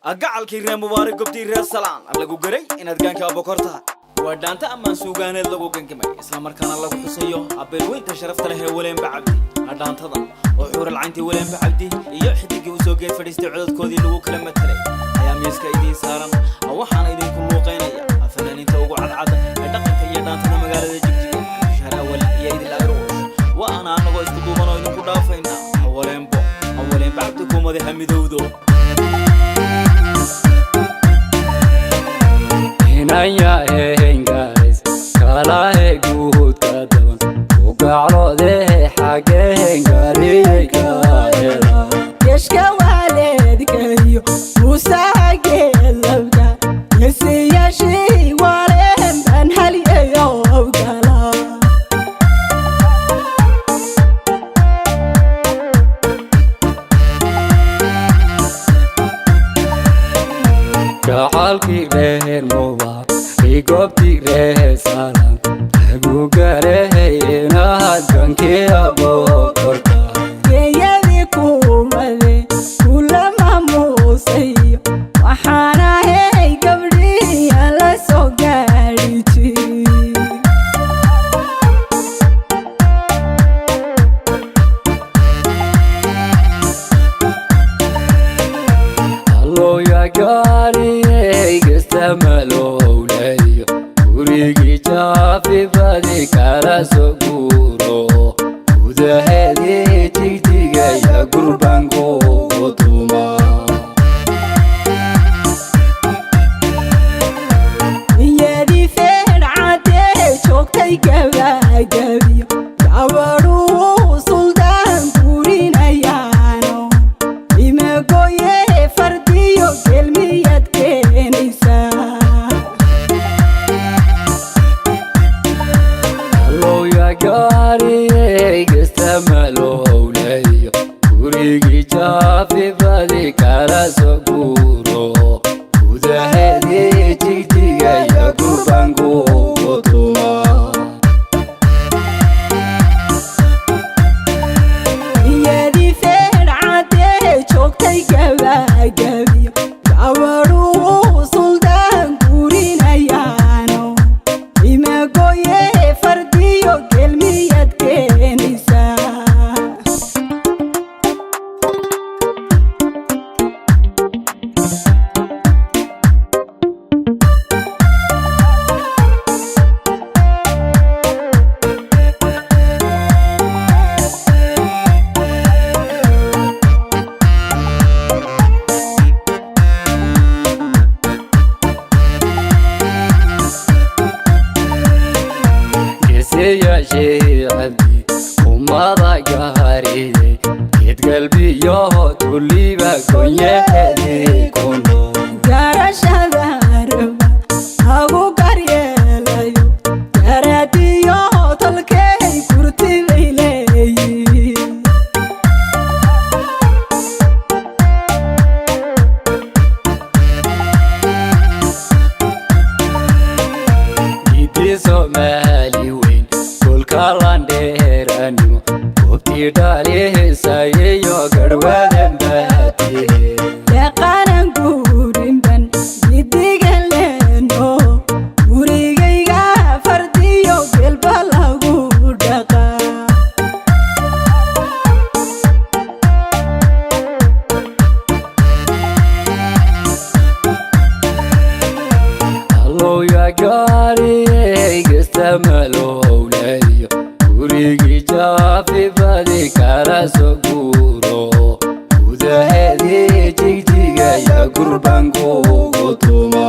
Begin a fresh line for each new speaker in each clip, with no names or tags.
أقعل كيران مبارك قبتي ريال سلام ألاقو قري إن أدقان كابو كورتها ودانتا أمان سوغان اللقو قنكمي إسلام مركان اللقو حسيو أبين وين تشرفت له ولين بعبدي أدانتا ضم وحور العينتي ولين بعبدي يحدقي وسوقي فريستي عدد كودي اللقو كلمة تلي أيام يسكا إيدين سارن أو حانا إيدين كل وقينيا أفنانين توقع على العادة أدقن كي يدانتا مقالة جيجي شهر أول يأيدي الأيروش وأنا أنغو استقوبانو إنو كدافينا أولين بو أولين بعبدكم وذي همي دودو
Naya guys, kala good kadawan, ugalo de hage ngari kaela.
Yeshka waled kayo, Musa gelabda, yesi yashi walem ban hali ayo gala.
Kaalki reher moba. Igopti re salam, agugare na ganke abo korta.
Yeyadi kumale, kulama musayo, wahana hey gabri ala sogarichi.
Allo ya gari gestamalo. Urigi chafi badi kara soguro Uda hedi tigtiga ya gurbango gotuma
Yedi ferate choktay gabagabiyo Yawaru sultan kurinayano Imegoye fardiyo gelmiyad kenisa
Gari gestamalo ulayo Urigi chafi badi kara soguro Uda hedi tigtiga ya gurbango gotuma
Yedi ferate choktay gabagabiyo Yawaru sultan kurinayano Imegoye fardiyo gelmiyad kenisa
يا شيعبي وما ضاقاري كيت قلبي يوه تولي بكون يهدي كونو
Gara shadarba hagu karyelayo Garadiyo tolkey kurti bayleyi
Gidi Somali win kul kalan deranimo Kopti dali saye yo garwaden bahati
Yaqanan gurimban gidigan leno Gurigayga fardiyo gelba lagu dhaqa
Allo ya gari gestamalo ulayo Urigi chafi badi kara soguro Uda hedi tigtiga ya gurbango gotuma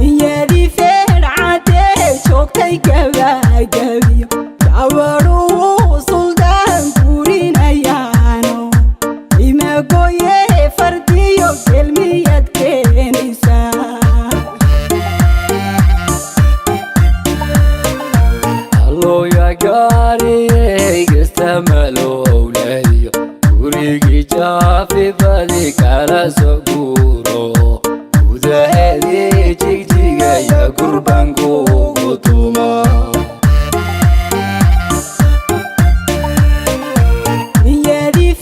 Yedi ferate choktay gabagabiyo Yawaru sultan kurinayano Imegoye fardiyo gelmiyad kenisa
Allo ya gari gestamalo ulayo Urigi chafi badi kara soguro Uda hedi tigtiga ya gurbango gotuma
Yedi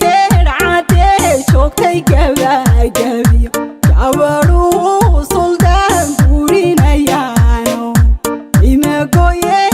mooye